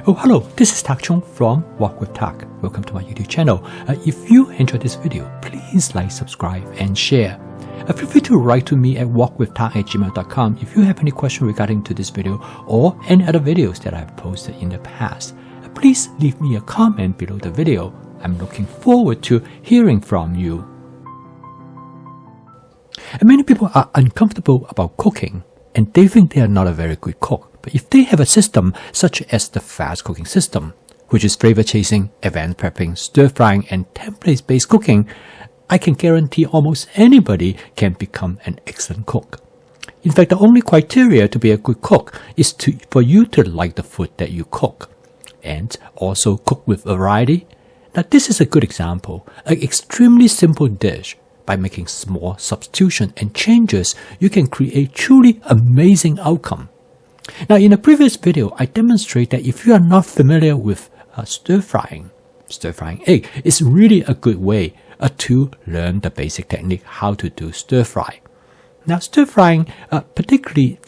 Oh, hello, this is Tak Chung from Walk with Tak. Welcome to my YouTube channel. If you enjoyed this video, please like, subscribe, and share. Feel free to write to me at walkwithtak@gmail.com if you have any question regarding to this video or any other videos that I've posted in the past. Please leave me a comment below the video. I'm looking forward to hearing from you. Many people are uncomfortable about cooking, and they think they are not a very good cook. But if they have a system such as the fast cooking system, which is flavor chasing, advanced prepping, stir frying, and template-based cooking, I can guarantee almost anybody can become an excellent cook. In fact, the only criteria to be a good cook is for you to like the food that you cook, and also cook with variety. Now, this is a good example, an extremely simple dish. By making small substitutions and changes, you can create truly amazing outcome. Now, in a previous video, I demonstrate that if you are not familiar with stir-frying egg is really a good way to learn the basic technique how to do stir-fry. Now, stir-frying particularly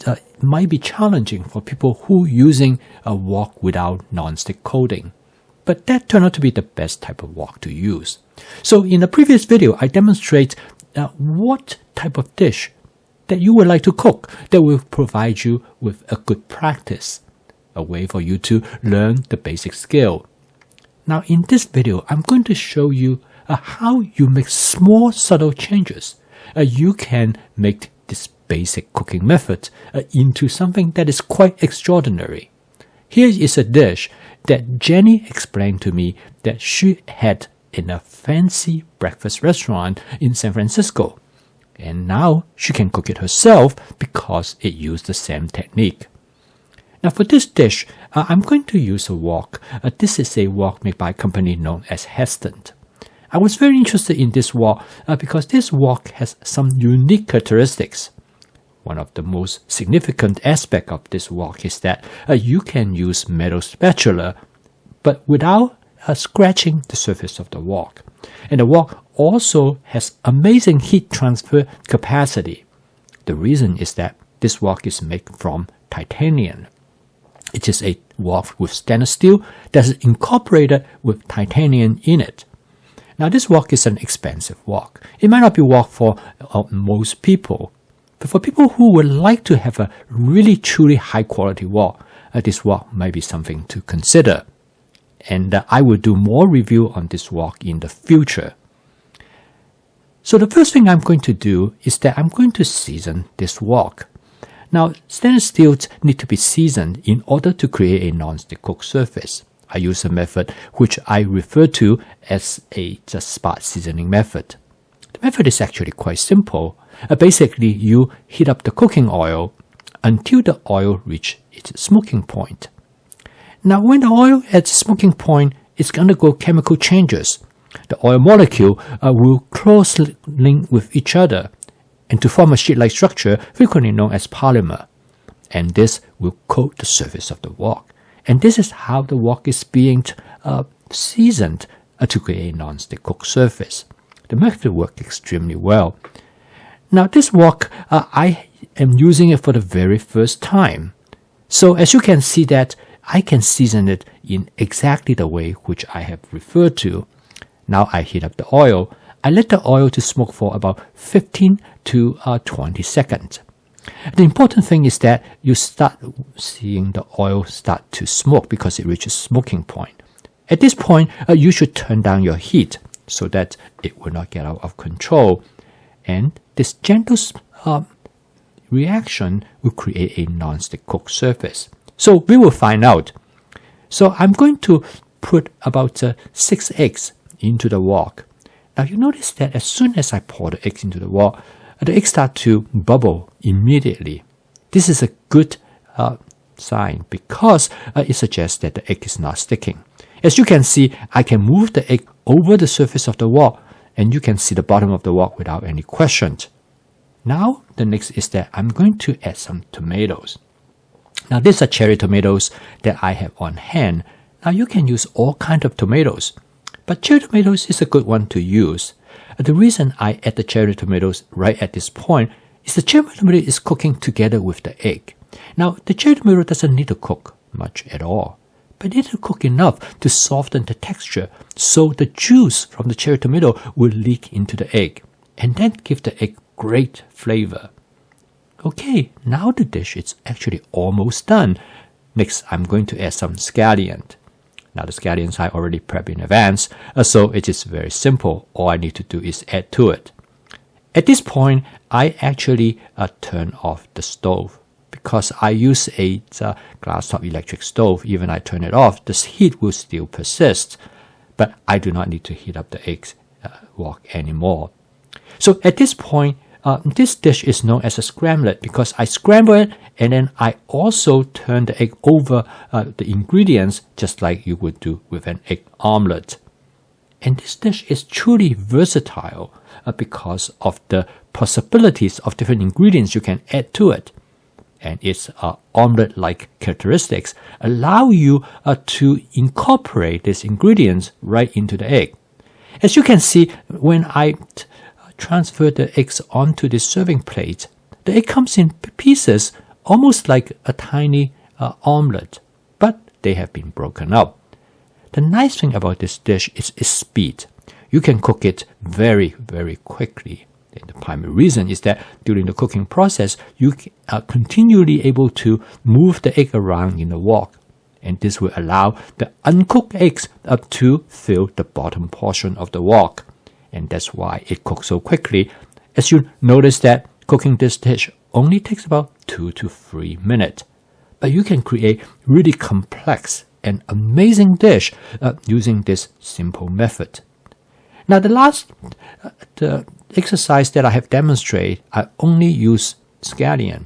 might be challenging for people who using a wok without non-stick coating. But that turned out to be the best type of wok to use. So in the previous video, I demonstrate what type of dish that you would like to cook that will provide you with a good practice, a way for you to learn the basic skill. Now in this video, I'm going to show you how you make small subtle changes. You can make this basic cooking method into something that is quite extraordinary. Here is a dish that Jenny explained to me that she had in a fancy breakfast restaurant in San Francisco. And now she can cook it herself because it used the same technique. Now for this dish, I'm going to use a wok. This is a wok made by a company known as Heston. I was very interested in this wok because this wok has some unique characteristics. One of the most significant aspects of this wok is that you can use metal spatula, but without scratching the surface of the wok. And the wok also has amazing heat transfer capacity. The reason is that this wok is made from titanium. It is a wok with stainless steel that is incorporated with titanium in it. Now this wok is an expensive wok. It might not be wok for most people. But for people who would like to have a really truly high quality wok, this wok might be something to consider. And I will do more review on this wok in the future. So the first thing I'm going to do is that I'm going to season this wok. Now stainless steels need to be seasoned in order to create a non-stick cook surface. I use a method which I refer to as a just spot seasoning method. The method is actually quite simple. Basically, you heat up the cooking oil until the oil reaches its smoking point. Now, when the oil at the smoking point, it's going to go chemical changes. The oil molecule will closely link with each other and to form a sheet-like structure frequently known as polymer. And this will coat the surface of the wok. And this is how the wok is being seasoned to create a non-stick cook surface. The method worked extremely well. Now this wok, I am using it for the very first time. So as you can see that I can season it in exactly the way which I have referred to. Now I heat up the oil. I let the oil to smoke for about 15 to 20 seconds. The important thing is that you start seeing the oil start to smoke because it reaches smoking point. At this point, you should turn down your heat so that it will not get out of control. And this gentle reaction will create a non-stick cook surface. So we will find out. So I'm going to put about 6 eggs into the wok. Now you notice that as soon as I pour the eggs into the wok, the eggs start to bubble immediately. This is a good sign because it suggests that the egg is not sticking. As you can see, I can move the egg over the surface of the wok and you can see the bottom of the wok without any questions. Now, the next is that I'm going to add some tomatoes. Now, these are cherry tomatoes that I have on hand. Now, you can use all kinds of tomatoes, but cherry tomatoes is a good one to use. The reason I add the cherry tomatoes right at this point is the cherry tomato is cooking together with the egg. Now, the cherry tomato doesn't need to cook much at all, but it'll cook enough to soften the texture so the juice from the cherry tomato will leak into the egg and then give the egg great flavor. Okay, now the dish is actually almost done. Next, I'm going to add some scallion. Now the scallions I already prepped in advance, so it is very simple. All I need to do is add to it. At this point, I actually turn off the stove because I use a glass top electric stove. Even I turn it off, the heat will still persist, but I do not need to heat up the eggs wok anymore. So at this point, this dish is known as a scrambled because I scramble it and then I also turn the egg over the ingredients just like you would do with an egg omelette. And this dish is truly versatile because of the possibilities of different ingredients you can add to it. And its omelette-like characteristics allow you to incorporate these ingredients right into the egg. As you can see, when I transfer the eggs onto the serving plate, the egg comes in pieces almost like a tiny omelette, but they have been broken up. The nice thing about this dish is its speed. You can cook it very, very quickly. And the primary reason is that during the cooking process, you are continually able to move the egg around in the wok. And this will allow the uncooked eggs to fill the bottom portion of the wok. And that's why it cooks so quickly. As you notice that cooking this dish only takes about 2 to 3 minutes. But you can create really complex and amazing dish using this simple method. Now the last the exercise that I have demonstrated, I only use scallion.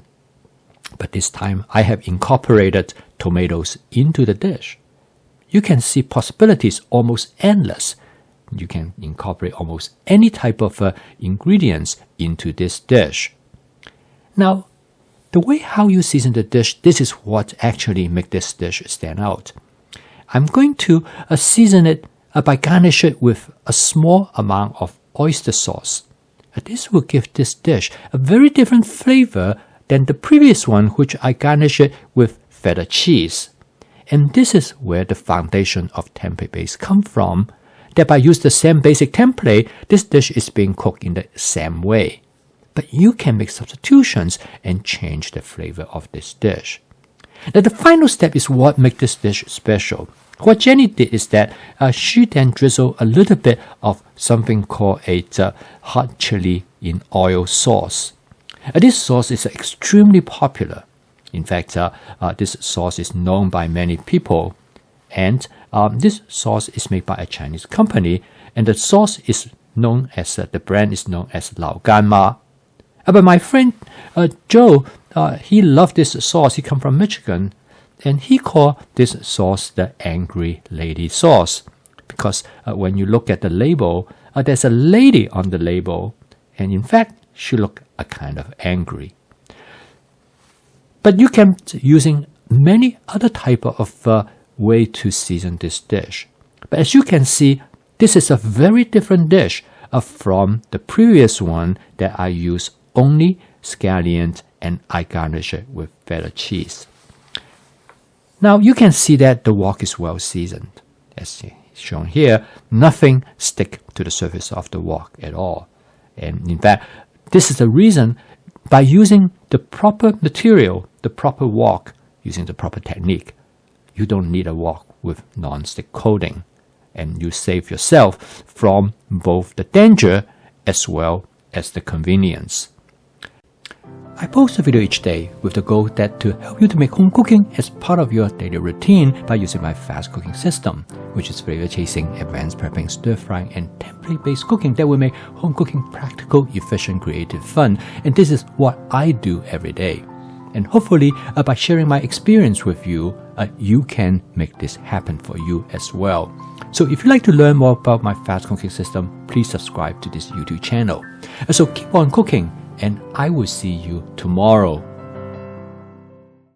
But this time I have incorporated tomatoes into the dish. You can see possibilities almost endless. You can incorporate almost any type of ingredients into this dish. Now, the way how you season the dish, this is what actually makes this dish stand out. I'm going to season it by garnish it with a small amount of oyster sauce. This will give this dish a very different flavor than the previous one, which I garnish it with feta cheese. And this is where the foundation of tempeh base come from. That by using the same basic template, this dish is being cooked in the same way. But you can make substitutions and change the flavor of this dish. Now the final step is what makes this dish special. What Jenny did is that she then drizzled a little bit of something called a hot chili in oil sauce. This sauce is extremely popular. In fact, this sauce is known by many people. And this sauce is made by a Chinese company, and the sauce is known as, the brand is known as Lao Gan Ma. But my friend Joe, he loved this sauce. He come from Michigan, and he called this sauce the Angry Lady sauce. Because when you look at the label, there's a lady on the label, and in fact, she looked a kind of angry. But you can using many other type of way to season this dish. But as you can see, this is a very different dish from the previous one that I use only scallion and I garnish it with feta cheese. Now you can see that the wok is well seasoned. As shown here, nothing stick to the surface of the wok at all. And in fact, this is the reason by using the proper material, the proper wok, using the proper technique, you don't need a wok with non-stick coating, and you save yourself from both the danger as well as the convenience. I post a video each day with the goal that to help you to make home cooking as part of your daily routine by using my fast cooking system, which is flavor chasing, advanced prepping, stir frying, and template-based cooking that will make home cooking practical, efficient, creative, fun. And this is what I do every day. And hopefully, by sharing my experience with you, you can make this happen for you as well. So if you'd like to learn more about my fast cooking system, please subscribe to this YouTube channel. So keep on cooking, and I will see you tomorrow.